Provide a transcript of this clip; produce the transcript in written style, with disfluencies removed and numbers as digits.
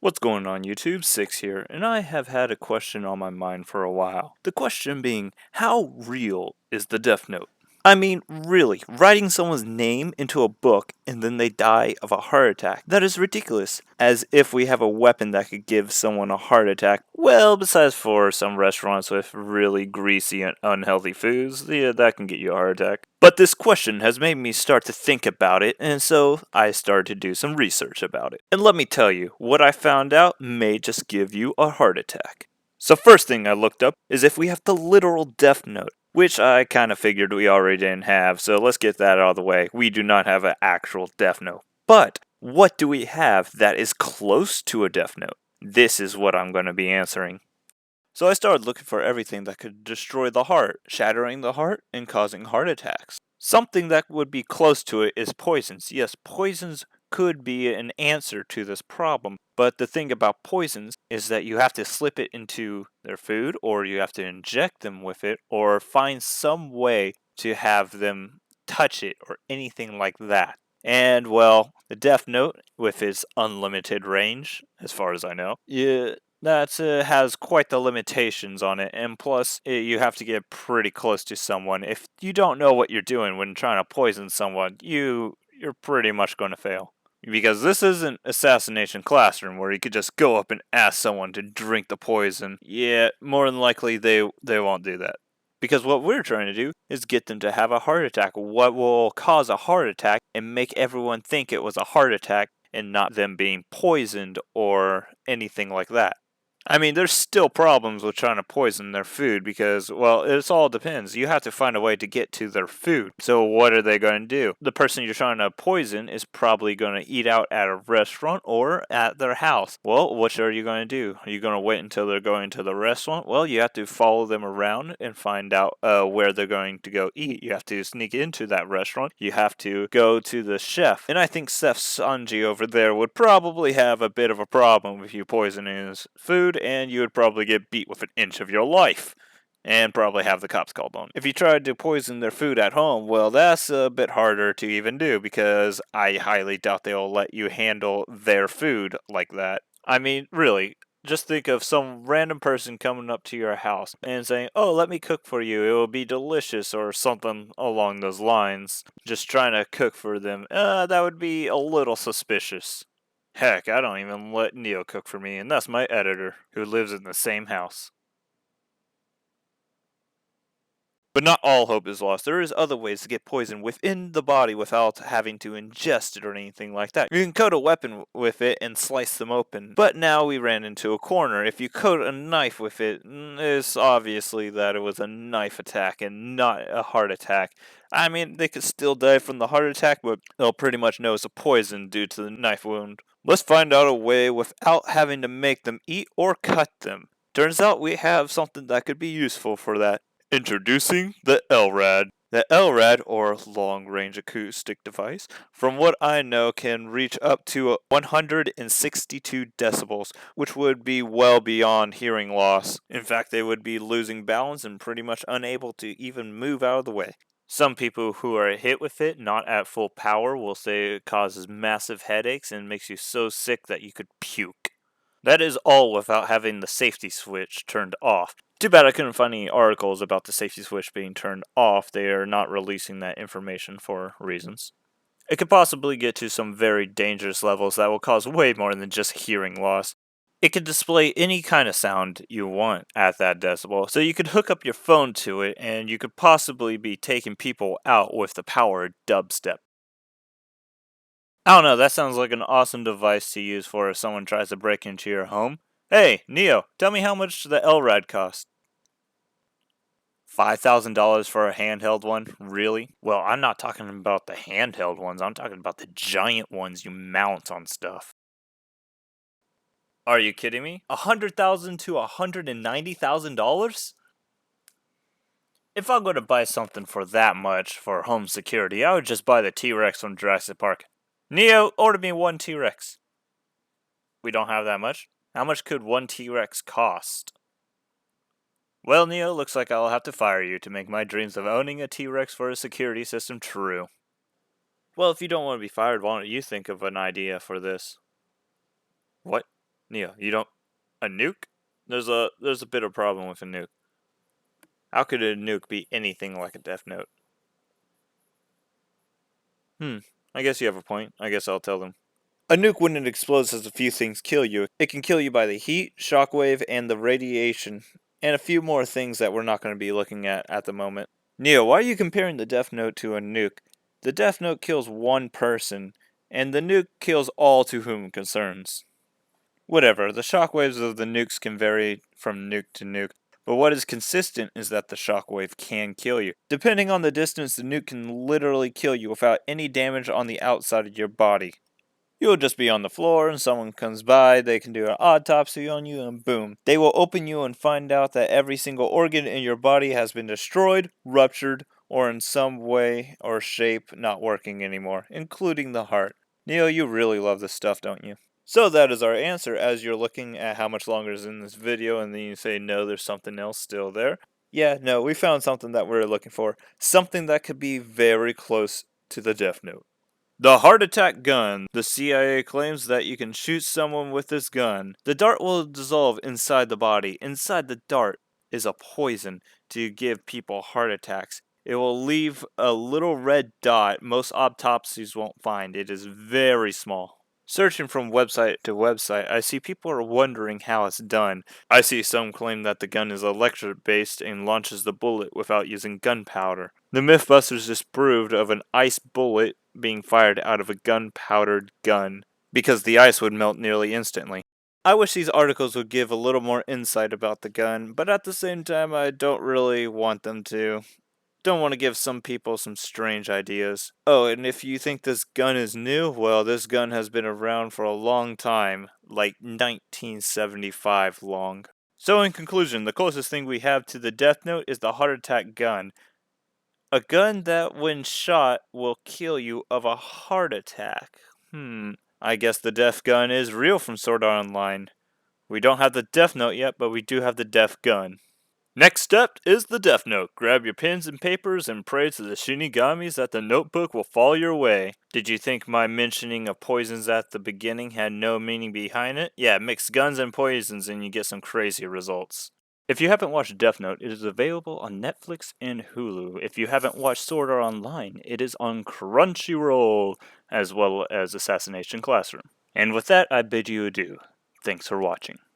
What's going on YouTube? Six here, and I have had a question on my mind for a while. The question being, how real is the Death Note? I mean, really, writing someone's name into a book and then they die of a heart attack. That is ridiculous. As if we have a weapon that could give someone a heart attack. Well, besides for some restaurants with really greasy and unhealthy foods, yeah, that can get you a heart attack. But this question has made me start to think about it, and so I started to do some research about it. And let me tell you, what I found out may just give you a heart attack. So first thing I looked up is if we have the literal Death Note, which I kind of figured we already didn't have, so let's get that out of the way. We do not have an actual Death Note. But what do we have that is close to a Death Note? This is what I'm going to be answering. So I started looking for everything that could destroy the heart, shattering the heart, and causing heart attacks. Something that would be close to it is poisons. Yes, poisons could be an answer to this problem, but the thing about poisons is that you have to slip it into their food, or you have to inject them with it, or find some way to have them touch it, or anything like that. And well, the Death Note, with its unlimited range, as far as I know, that has quite the limitations on it, and plus, you have to get pretty close to someone. If you don't know what you're doing when trying to poison someone, you're pretty much going to fail. Because this isn't Assassination Classroom where you could just go up and ask someone to drink the poison. Yeah, more than likely they won't do that. Because what we're trying to do is get them to have a heart attack. What will cause a heart attack and make everyone think it was a heart attack and not them being poisoned or anything like that. I mean, there's still problems with trying to poison their food because, well, it all depends. You have to find a way to get to their food. So, what are they going to do? The person you're trying to poison is probably going to eat out at a restaurant or at their house. Well, what are you going to do? Are you going to wait until they're going to the restaurant? Well, you have to follow them around and find out where they're going to go eat. You have to sneak into that restaurant. You have to go to the chef. And I think Chef Sanji over there would probably have a bit of a problem with you poisoning his food, and you would probably get beat with an inch of your life and probably have the cops called on. If you tried to poison their food at home, well, that's a bit harder to even do because I highly doubt they'll let you handle their food like that. I mean, really, just think of some random person coming up to your house and saying, "Oh, let me cook for you. It will be delicious," or something along those lines. Just trying to cook for them. That would be a little suspicious. Heck, I don't even let Neo cook for me, and that's my editor, who lives in the same house. But not all hope is lost. There is other ways to get poison within the body without having to ingest it or anything like that. You can coat a weapon with it and slice them open. But now we ran into a corner. If you coat a knife with it, it's obviously that it was a knife attack and not a heart attack. I mean, they could still die from the heart attack, but they'll pretty much know it's a poison due to the knife wound. Let's find out a way without having to make them eat or cut them. Turns out we have something that could be useful for that. Introducing the Lrad. The Lrad, or Long Range Acoustic Device, from what I know, can reach up to 162 decibels, which would be well beyond hearing loss. In fact, they would be losing balance and pretty much unable to even move out of the way. Some people who are hit with it, not at full power, will say it causes massive headaches and makes you so sick that you could puke. That is all without having the safety switch turned off. Too bad I couldn't find any articles about the safety switch being turned off. They are not releasing that information for reasons. It could possibly get to some very dangerous levels that will cause way more than just hearing loss. It can display any kind of sound you want at that decibel, so you could hook up your phone to it and you could possibly be taking people out with the powered dubstep. I don't know, that sounds like an awesome device to use for if someone tries to break into your home. Hey, Neo, tell me how much the LRAD cost. $5,000 for a handheld one? Really? Well, I'm not talking about the handheld ones, I'm talking about the giant ones you mount on stuff. Are you kidding me? $100,000 to $190,000? If I'm going to buy something for that much for home security, I would just buy the T-Rex from Jurassic Park. Neo, order me one T-Rex. We don't have that much? How much could one T-Rex cost? Well, Neo, looks like I'll have to fire you to make my dreams of owning a T-Rex for a security system true. Well, if you don't want to be fired, why don't you think of an idea for this? What? Neil, you don't... A nuke? There's a bit of problem with a nuke. How could a nuke be anything like a Death Note? I guess you have a point. I guess I'll tell them. A nuke, when it explodes, has a few things kill you. It can kill you by the heat, shockwave, and the radiation, and a few more things that we're not going to be looking at the moment. Neo, why are you comparing the Death Note to a nuke? The Death Note kills one person, and the nuke kills all to whom it concerns. Whatever, the shockwaves of the nukes can vary from nuke to nuke, but what is consistent is that the shockwave can kill you. Depending on the distance, the nuke can literally kill you without any damage on the outside of your body. You'll just be on the floor and someone comes by, they can do an autopsy on you, and boom. They will open you and find out that every single organ in your body has been destroyed, ruptured, or in some way or shape not working anymore, including the heart. Neo, you really love this stuff, don't you? So that is our answer as you're looking at how much longer is in this video and then you say no, there's something else still there. Yeah, no, we found something that we're looking for. Something that could be very close to the Death Note. The heart attack gun. The CIA claims that you can shoot someone with this gun. The dart will dissolve inside the body. Inside the dart is a poison to give people heart attacks. It will leave a little red dot most autopsies won't find. It is very small. Searching from website to website, I see people are wondering how it's done. I see some claim that the gun is electric based and launches the bullet without using gunpowder. The Mythbusters disproved of an ice bullet being fired out of a gunpowdered gun because the ice would melt nearly instantly. I wish these articles would give a little more insight about the gun, but at the same time I don't really want them to. Don't want to give some people some strange ideas. Oh, and if you think this gun is new, well, this gun has been around for a long time, like 1975 long. So in conclusion, the closest thing we have to the Death Note is the heart attack gun. A gun that when shot will kill you of a heart attack. I guess the Death Gun is real from Sword Art Online. We don't have the Death Note yet, but we do have the Death Gun. Next step is the Death Note. Grab your pens and papers and pray to the Shinigamis that the notebook will fall your way. Did you think my mentioning of poisons at the beginning had no meaning behind it? Yeah, mix guns and poisons and you get some crazy results. If you haven't watched Death Note, it is available on Netflix and Hulu. If you haven't watched Sword Art Online, it is on Crunchyroll, as well as Assassination Classroom. And with that, I bid you adieu. Thanks for watching.